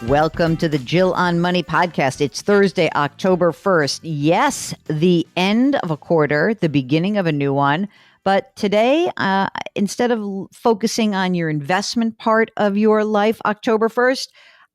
Welcome to the Jill on Money podcast. It's Thursday, October 1st. Yes, the end of a quarter, the beginning of a new one. But today, instead of focusing on your investment part of your life, October 1st,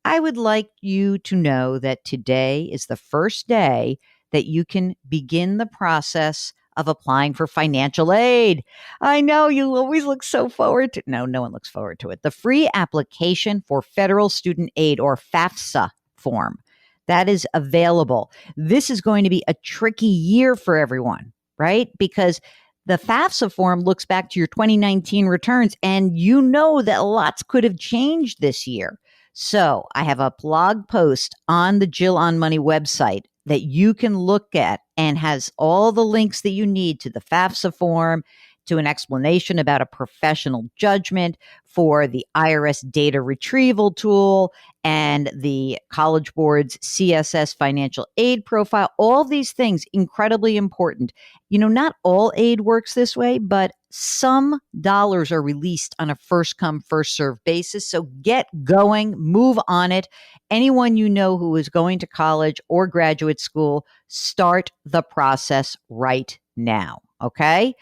I would like you to know that today is the first day that you can begin the process of applying for financial aid. I know you always look so forward to, no one looks forward to it. The free application for federal student aid, or FAFSA form, that is available. This is going to be a tricky year for everyone, right? Because the FAFSA form looks back to your 2019 returns, and you know that lots could have changed this year. So I have a blog post on the Jill on Money website that you can look at and has all the links that you need to the FAFSA form, to an explanation about a professional judgment, for the IRS data retrieval tool, and the College Board's CSS financial aid profile. All these things, incredibly important. You know, not all aid works this way, but some dollars are released on a first come, first served basis. So get going, move on it. Anyone you know who is going to college or graduate school, start the process right now. Okay.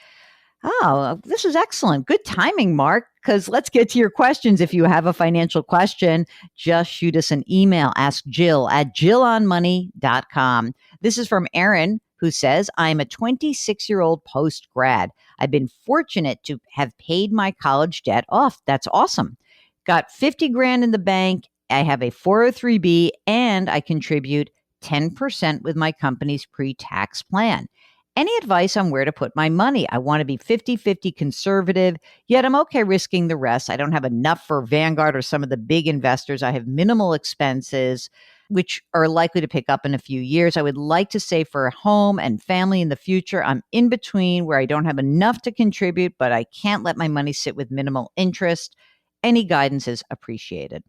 Oh, this is excellent. Good timing, Mark, because let's get to your questions. If you have a financial question, just shoot us an email. Ask Jill at jillonmoney.com. This is from Aaron, who says, I'm a 26-year-old post-grad. I've been fortunate to have paid my college debt off. That's awesome. Got 50 grand in the bank. I have a 403B, and I contribute 10% with my company's pre-tax plan. Any advice on where to put my money? I want to be 50-50 conservative, yet I'm okay risking the rest. I don't have enough for Vanguard or some of the big investors. I have minimal expenses, which are likely to pick up in a few years. I would like to save for a home and family in the future. I'm in between where I don't have enough to contribute, but I can't let my money sit with minimal interest. Any guidance is appreciated.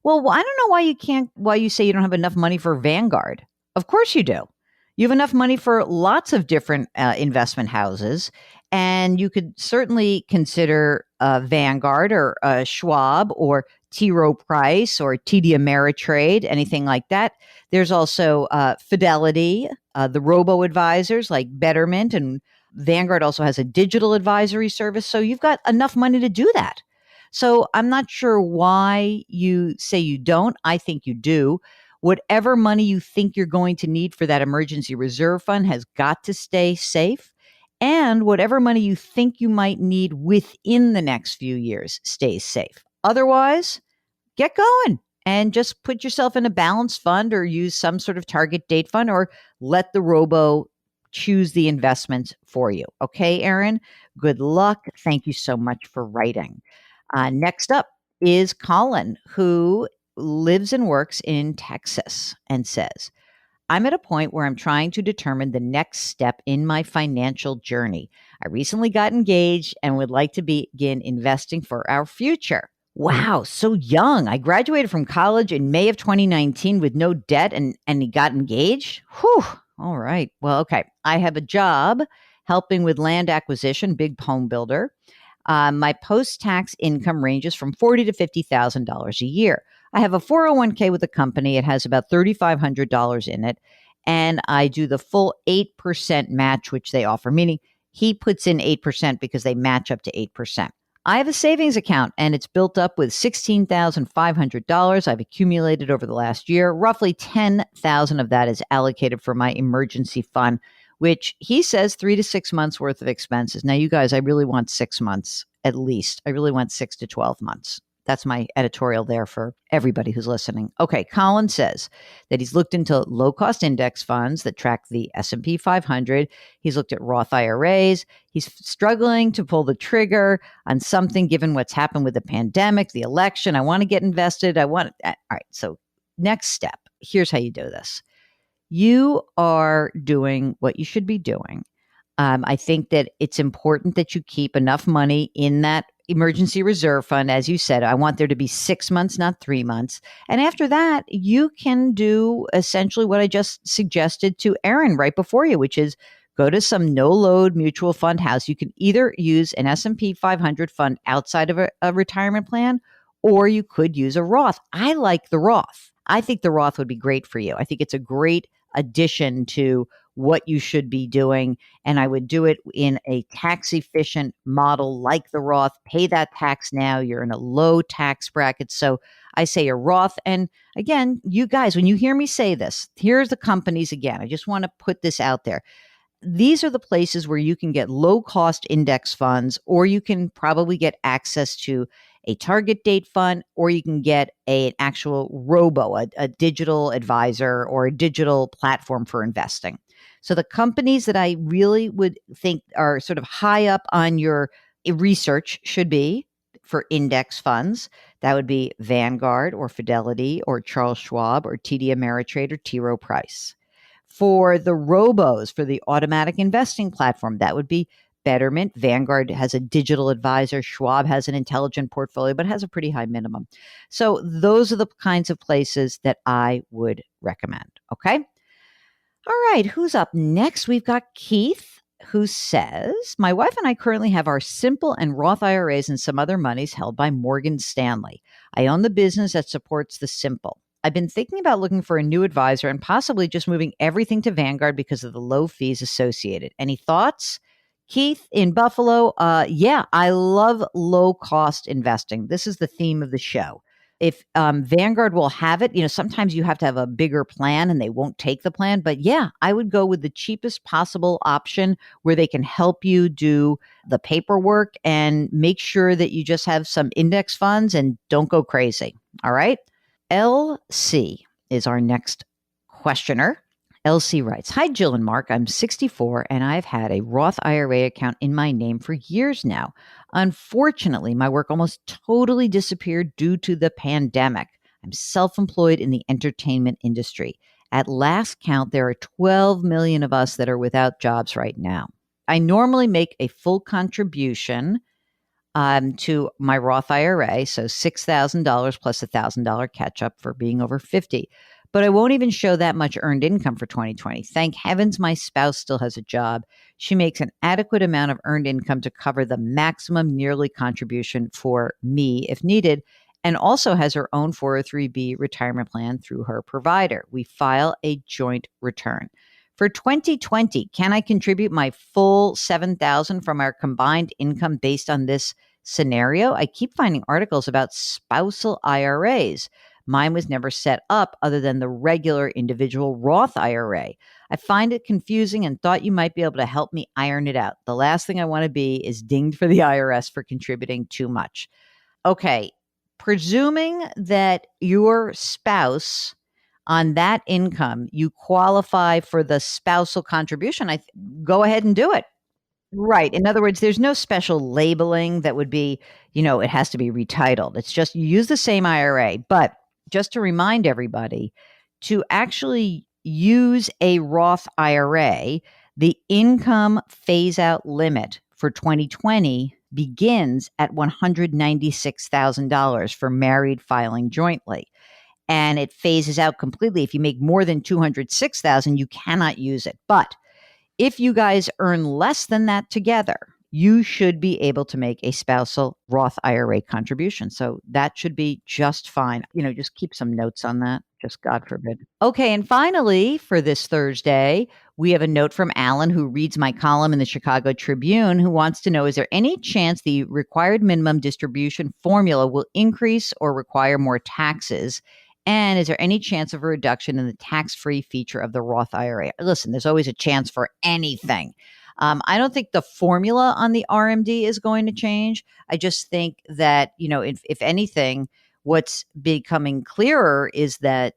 Well, I don't know why you say you don't have enough money for Vanguard. Of course you do. You have enough money for lots of different investment houses, and you could certainly consider Vanguard or Schwab or T. Rowe Price or TD Ameritrade, anything like that. There's also Fidelity, the robo-advisors like Betterment, and Vanguard also has a digital advisory service. So you've got enough money to do that. So I'm not sure why you say you don't. I think you do. Whatever money you think you're going to need for that emergency reserve fund has got to stay safe. And whatever money you think you might need within the next few years stays safe. Otherwise, get going and just put yourself in a balanced fund or use some sort of target date fund, or let the robo choose the investments for you. Okay, Aaron, good luck. Thank you so much for writing. Next up is Colin, who lives and works in Texas and says, I'm at a point where I'm trying to determine the next step in my financial journey. I recently got engaged and would like to begin investing for our future. Wow, so young. I graduated from college in May of 2019 with no debt and he got engaged? Whew. All right. Well, okay. I have a job helping with land acquisition, big home builder. My post-tax income ranges from $40,000 to $50,000 a year. I have a 401k with the company. It has about $3,500 in it. And I do the full 8% match, which they offer, meaning he puts in 8% because they match up to 8%. I have a savings account and it's built up with $16,500 I've accumulated over the last year. Roughly $10,000 of that is allocated for my emergency fund, which he says 3 to 6 months worth of expenses. Now, you guys, I really want 6 months at least. I really want 6 to 12 months. That's my editorial there for everybody who's listening. Okay, Colin says that he's looked into low-cost index funds that track the S&P 500. He's looked at Roth IRAs. He's struggling to pull the trigger on something given what's happened with the pandemic, the election. I want to get invested. All right, so next step. Here's how you do this. You are doing what you should be doing. I think that it's important that you keep enough money in that emergency reserve fund. As you said, I want there to be 6 months, not 3 months. And after that, you can do essentially what I just suggested to Aaron right before you, which is go to some no-load mutual fund house. You can either use an S&P 500 fund outside of a retirement plan, or you could use a Roth. I like the Roth. I think the Roth would be great for you. I think it's a great addition to what you should be doing. And I would do it in a tax efficient model like the Roth. Pay that tax now. You're in a low tax bracket. So I say a Roth. And again, you guys, when you hear me say this, here's the companies again. I just want to put this out there. These are the places where you can get low cost index funds, or you can probably get access to a target date fund, or you can get an actual a digital advisor or a digital platform for investing. So the companies that I really would think are sort of high up on your research should be for index funds. That would be Vanguard or Fidelity or Charles Schwab or TD Ameritrade or T. Rowe Price. For the robos, for the automatic investing platform, that would be Betterment. Vanguard has a digital advisor. Schwab has an intelligent portfolio, but has a pretty high minimum. So those are the kinds of places that I would recommend. Okay. All right. Who's up next? We've got Keith, who says, my wife and I currently have our simple and Roth IRAs and some other monies held by Morgan Stanley. I own the business that supports the simple. I've been thinking about looking for a new advisor and possibly just moving everything to Vanguard because of the low fees associated. Any thoughts? Keith in Buffalo. Yeah, I love low cost investing. This is the theme of the show. If Vanguard will have it, sometimes you have to have a bigger plan and they won't take the plan. But yeah, I would go with the cheapest possible option where they can help you do the paperwork and make sure that you just have some index funds and don't go crazy. All right. LC is our next questioner. LC writes, hi, Jill and Mark. I'm 64 and I've had a Roth IRA account in my name for years now. Unfortunately, my work almost totally disappeared due to the pandemic. I'm self-employed in the entertainment industry. At last count, there are 12 million of us that are without jobs right now. I normally make a full contribution to my Roth IRA, so $6,000 plus $1,000 catch up for being over 50. But I won't even show that much earned income for 2020. Thank heavens my spouse still has a job. She makes an adequate amount of earned income to cover the maximum yearly contribution for me if needed, and also has her own 403b retirement plan through her provider. We file a joint return. For 2020, can I contribute my full $7,000 from our combined income based on this scenario? I keep finding articles about spousal IRAs. Mine was never set up other than the regular individual Roth IRA. I find it confusing and thought you might be able to help me iron it out. The last thing I want to be is dinged for the IRS for contributing too much. Okay, presuming that your spouse on that income, you qualify for the spousal contribution, go ahead and do it. Right. In other words, there's no special labeling that would be, it has to be retitled. It's just you use the same IRA. But just to remind everybody, to actually use a Roth IRA, the income phase out limit for 2020 begins at $196,000 for married filing jointly. And it phases out completely. If you make more than 206,000, you cannot use it. But if you guys earn less than that together, you should be able to make a spousal Roth IRA contribution. So that should be just fine. Just keep some notes on that. Just God forbid. Okay. And finally, for this Thursday, we have a note from Alan, who reads my column in the Chicago Tribune, who wants to know, is there any chance the required minimum distribution formula will increase or require more taxes? And is there any chance of a reduction in the tax-free feature of the Roth IRA? Listen, there's always a chance for anything. I don't think the formula on the RMD is going to change. I just think that, if anything, what's becoming clearer is that,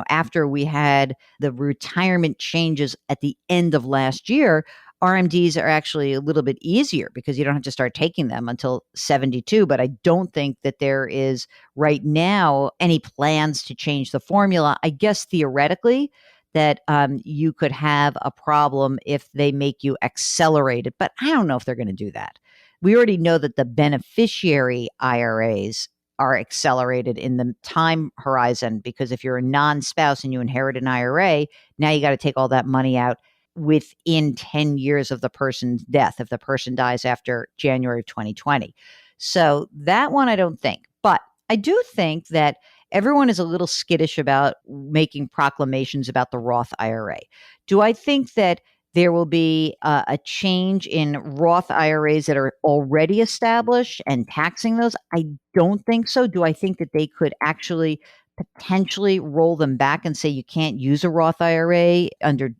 after we had the retirement changes at the end of last year, RMDs are actually a little bit easier because you don't have to start taking them until 72. But I don't think that there is right now any plans to change the formula. I guess theoretically that you could have a problem if they make you accelerate it, but I don't know if they're going to do that. We already know that the beneficiary IRAs are accelerated in the time horizon, because if you're a non-spouse and you inherit an IRA, now you got to take all that money out within 10 years of the person's death, if the person dies after January of 2020. So that one, I don't think. But I do think that everyone is a little skittish about making proclamations about the Roth IRA. Do I think that there will be a change in Roth IRAs that are already established and taxing those? I don't think so. Do I think that they could actually potentially roll them back and say you can't use a Roth IRA under,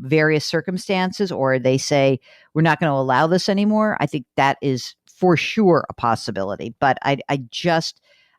various circumstances, or they say we're not going to allow this anymore? I think that is for sure a possibility, but I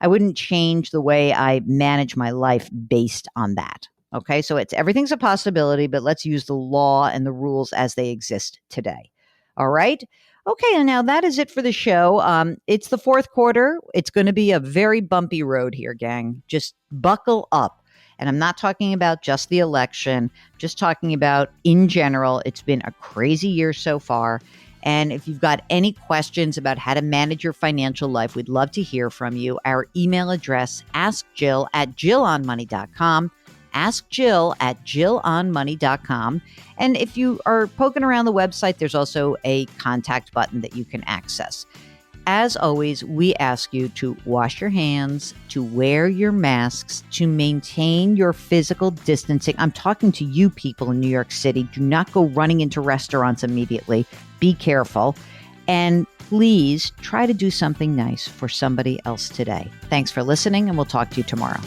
wouldn't change the way I manage my life based on that. Okay, so everything's a possibility, but let's use the law and the rules as they exist today. All right. Okay, and now that is it for the show. It's the fourth quarter. It's going to be a very bumpy road here, gang. Just buckle up. And I'm not talking about just the election, just talking about in general. It's been a crazy year so far. And if you've got any questions about how to manage your financial life, we'd love to hear from you. Our email address, askjill@jillonmoney.com. askjill@jillonmoney.com. And if you are poking around the website, there's also a contact button that you can access. As always, we ask you to wash your hands, to wear your masks, to maintain your physical distancing. I'm talking to you people in New York City. Do not go running into restaurants immediately. Be careful. And please try to do something nice for somebody else today. Thanks for listening, and we'll talk to you tomorrow.